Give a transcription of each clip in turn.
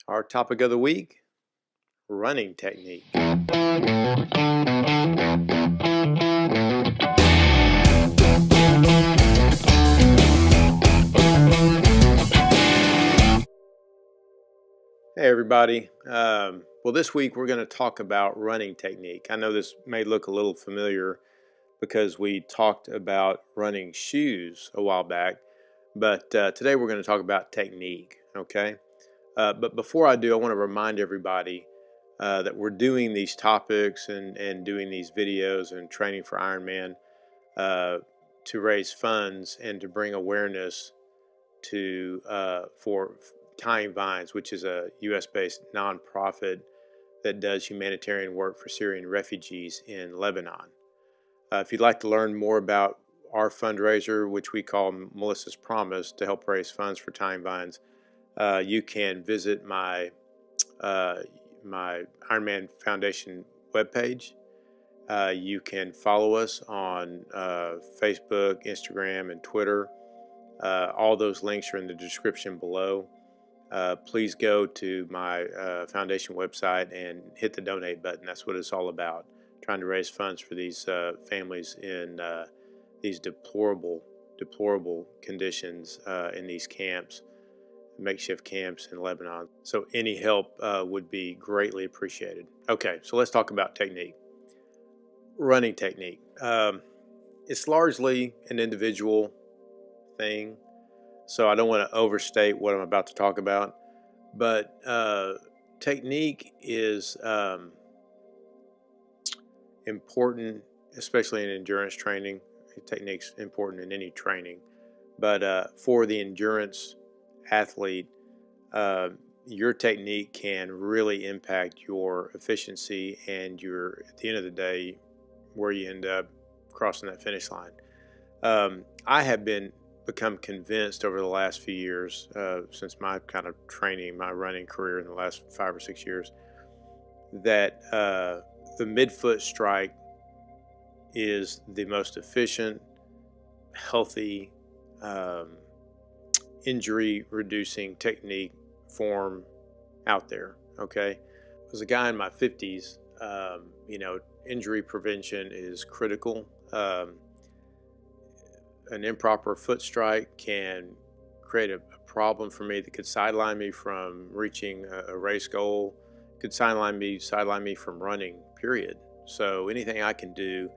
Our topic of the week, running technique. Hey everybody. Well, this week we're going to talk about running technique. I know this may look a little familiar because we talked about running shoes a while back, but today we're going to talk about technique, okay? But before I do, I want to remind everybody that we're doing these topics and doing these videos and training for Ironman to raise funds and to bring awareness to for Tying Vines, which is a U.S.-based nonprofit that does humanitarian work for Syrian refugees in Lebanon. If you'd like to learn more about our fundraiser, which we call Melissa's Promise, to help raise funds for Tying Vines, you can visit my Ironman Foundation webpage. You can follow us on Facebook, Instagram, and Twitter. All those links are in the description below. Please go to my foundation website and hit the donate button. That's what it's all about, trying to raise funds for these families in these deplorable conditions in these camps, makeshift camps in Lebanon. So any help would be greatly appreciated. Okay, so let's talk about technique. Running technique. It's largely an individual thing, so I don't want to overstate what I'm about to talk about, but technique is important, especially in endurance training. Technique's important in any training, but for the endurance athlete, your technique can really impact your efficiency and at the end of the day, where you end up crossing that finish line. I have become convinced over the last few years, since my kind of training, my running career in the last 5 or 6 years, that the MidFoot Strike is the most efficient, healthy, injury-reducing technique form out there, okay? As a guy in my 50s, injury prevention is critical. An improper foot strike can create a problem for me that could sideline me from reaching a race goal, could sideline me from running, period. So anything I can do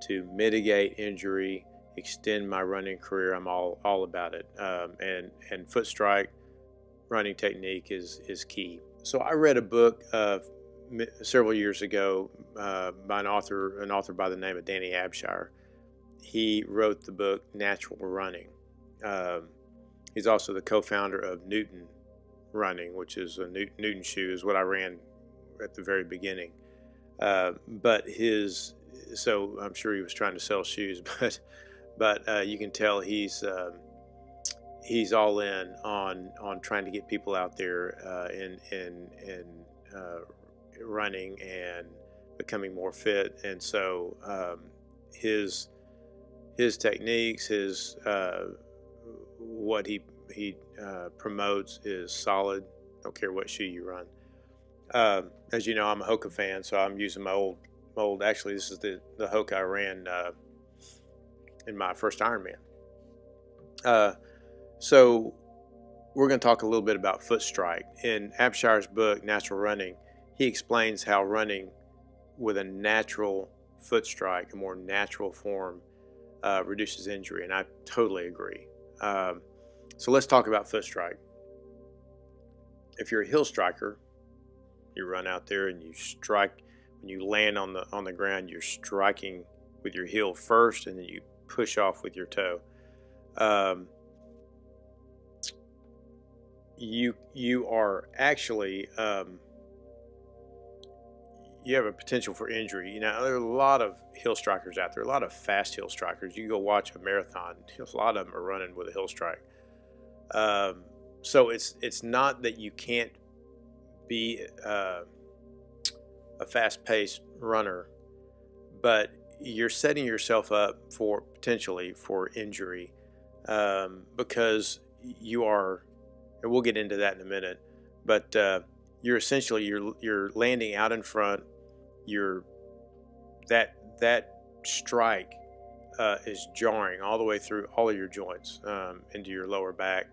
to mitigate injury, extend my running career, I'm all about it. And foot strike running technique is key. So I read a book several years ago by an author by the name of Danny Abshire. He wrote the book Natural Running. He's also the co-founder of Newton Running, which is a Newton shoe, is what I ran at the very beginning. So I'm sure he was trying to sell shoes, but you can tell he's all in on trying to get people out there in running and becoming more fit. And so his techniques, what he promotes is solid. Don't care what shoe you run. As you know, I'm a Hoka fan, so I'm using my old. Actually, this is the Hoka I ran in my first Ironman. So we're going to talk a little bit about foot strike. In Abshire's book, Natural Running, he explains how running with a natural foot strike, a more natural form, reduces injury, and I totally agree. So let's talk about foot strike. If you're a hill striker, you run out there and you strike. When you land on the ground, you're striking with your heel first, and then you push off with your toe. You are actually you have a potential for injury. There are a lot of hill strikers out there, a lot of fast hill strikers. You go watch a marathon, a lot of them are running with a hill strike. So it's not that you can't be a fast-paced runner, but you're setting yourself up potentially for injury because you are, and we'll get into that in a minute, but you're essentially you're landing out in front. You're that strike is jarring all the way through all of your joints into your lower back,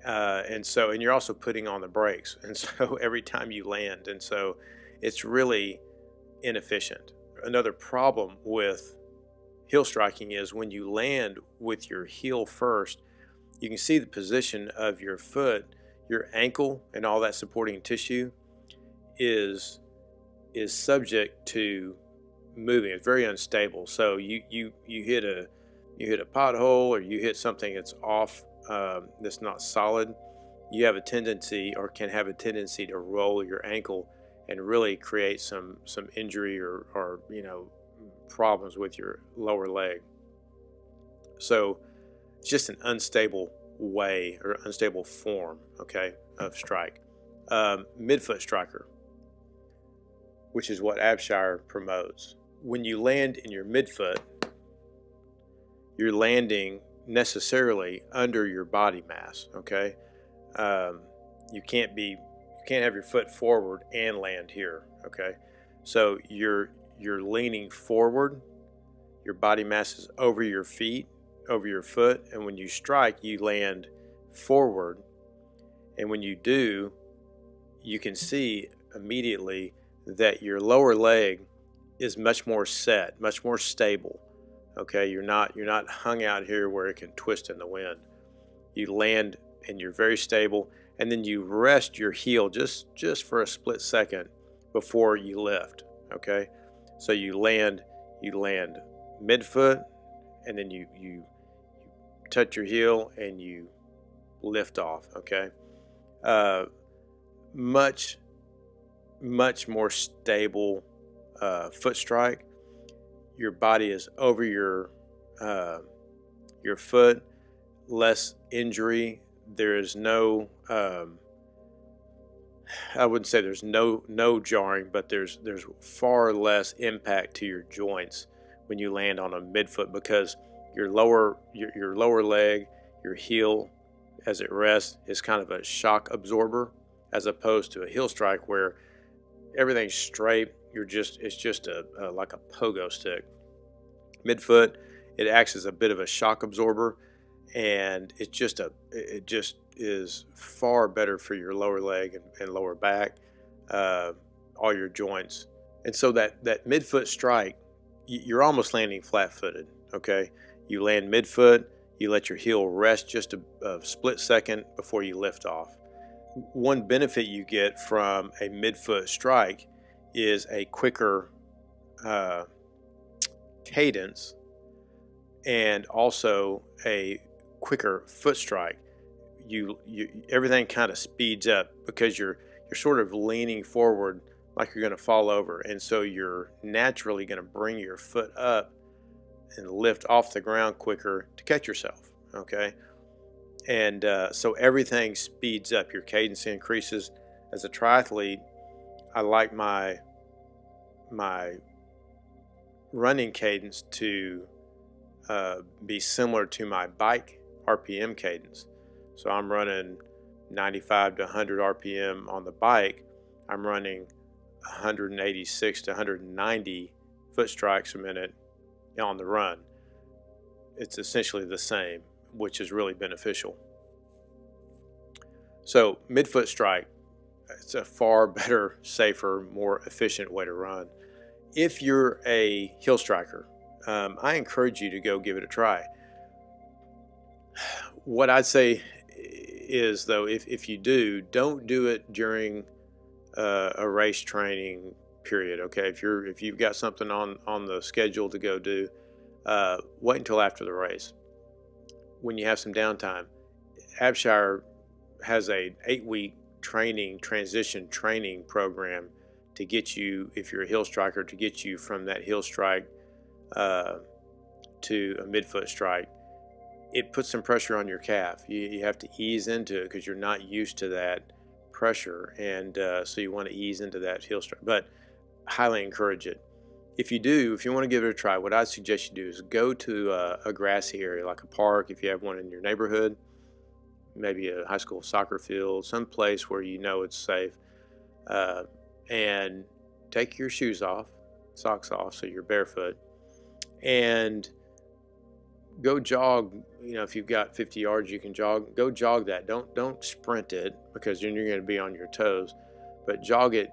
and you're also putting on the brakes, and so every time you land, and so it's really inefficient. Another problem with heel striking is when you land with your heel first, you can see the position of your foot, your ankle, and all that supporting tissue is subject to moving. It's very unstable. So you hit a pothole, or you hit something that's off, that's not solid. You have a tendency, or can have a tendency, to roll your ankle and really create some injury or problems with your lower leg. So it's just an unstable way or unstable form, okay, of strike. MidFoot striker, which is what Abshire promotes. When you land in your midfoot, you're landing necessarily under your body mass, okay? You can't have your foot forward and land here, okay? So you're leaning forward, your body mass is over your feet, over your foot, and when you strike, you land forward. And when you do, you can see immediately that your lower leg is much more set, much more stable. Okay, you're not hung out here where it can twist in the wind. You land and you're very stable, and then you rest your heel just for a split second before you lift. Okay, so you land midfoot, and then you touch your heel and you lift off. Okay, much more stable foot strike. Your body is over your foot, less injury. There is no I wouldn't say there's no jarring, but there's far less impact to your joints when you land on a midfoot, because your lower leg, your heel, as it rests, is kind of a shock absorber, as opposed to a heel strike where everything's straight. It's just like a pogo stick. Midfoot, it acts as a bit of a shock absorber, and it just is far better for your lower leg and lower back, all your joints. And so that midfoot strike, you're almost landing flat-footed. Okay, you land midfoot, you let your heel rest just a split second before you lift off. One benefit you get from a midfoot strike is a quicker cadence, and also a quicker foot strike. You everything kind of speeds up because you're sort of leaning forward like you're going to fall over, and so you're naturally going to bring your foot up and lift off the ground quicker to catch yourself. Okay, and so everything speeds up. Your cadence increases. As a triathlete, I like my running cadence to be similar to my bike RPM cadence. So I'm running 95 to 100 RPM on the bike. I'm running 186 to 190 foot strikes a minute on the run. It's essentially the same, which is really beneficial. So midfoot strike, it's a far better, safer, more efficient way to run. If you're a heel striker, I encourage you to go give it a try. What I'd say is, though, if you don't do it during a race training period. Okay, if you've got something on the schedule to go do, wait until after the race, when you have some downtime. Abshire has a 8-week transition training program to get you, if you're a heel striker, to get you from that heel strike to a midfoot strike. It puts some pressure on your calf. You have to ease into it because you're not used to that pressure, and so you want to ease into that heel strike. But highly encourage it. If you want to give it a try, what I suggest you do is go to a grassy area like a park, if you have one in your neighborhood. maybe a high school soccer field, some place where you know it's safe, and take your shoes off, socks off, so you're barefoot, and go jog. If you've got 50 yards you can jog, go jog that. Don't sprint it, because then you're going to be on your toes, but jog it.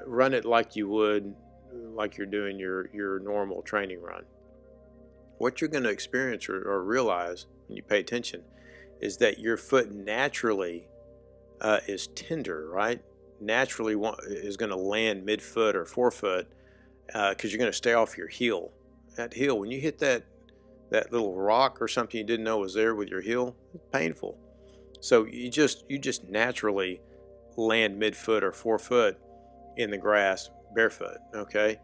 Run it like you would, like you're doing your normal training run. What you're going to experience or realize when you pay attention is that your foot naturally is tender, right? Naturally is going to land midfoot or forefoot, because you're going to stay off your heel. That heel, when you hit that little rock or something you didn't know was there with your heel, it's painful. So you just naturally land midfoot or forefoot in the grass barefoot. Okay,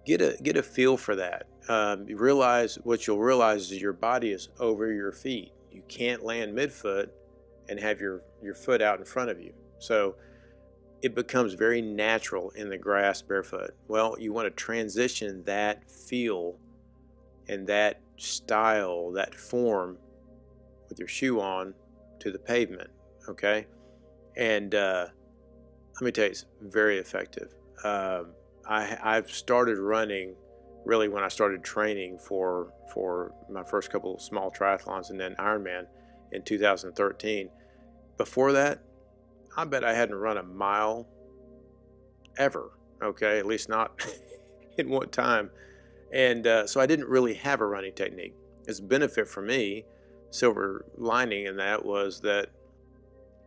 get a feel for that. What you'll realize is your body is over your feet. You can't land midfoot and have your foot out in front of you. So it becomes very natural in the grass barefoot. Well, you want to transition that feel and that style, that form, with your shoe on to the pavement. Okay, and let me tell you, it's very effective. I've started running really when I started training for my first couple of small triathlons and then Ironman in 2013. Before that, I bet I hadn't run a mile ever. Okay, at least not in one time. And so I didn't really have a running technique. It's a benefit for me. Silver lining in that was that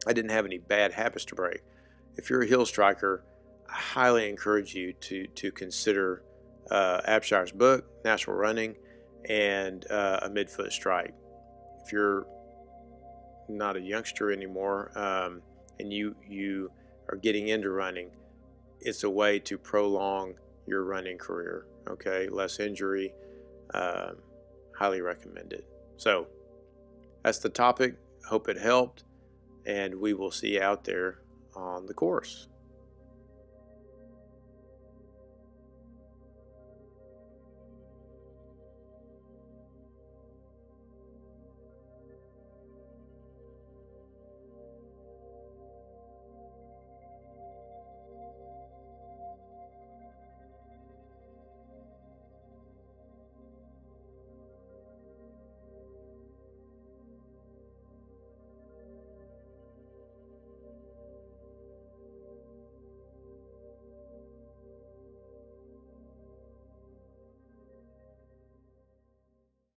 I didn't have any bad habits to break. If you're a hill striker, I highly encourage you to consider Abshire's book, Natural Running, and a MidFoot Strike. If you're not a youngster anymore, and you are getting into running, it's a way to prolong your running career. Okay, less injury. Highly recommend it. So that's the topic. Hope it helped, and we will see you out there on the course.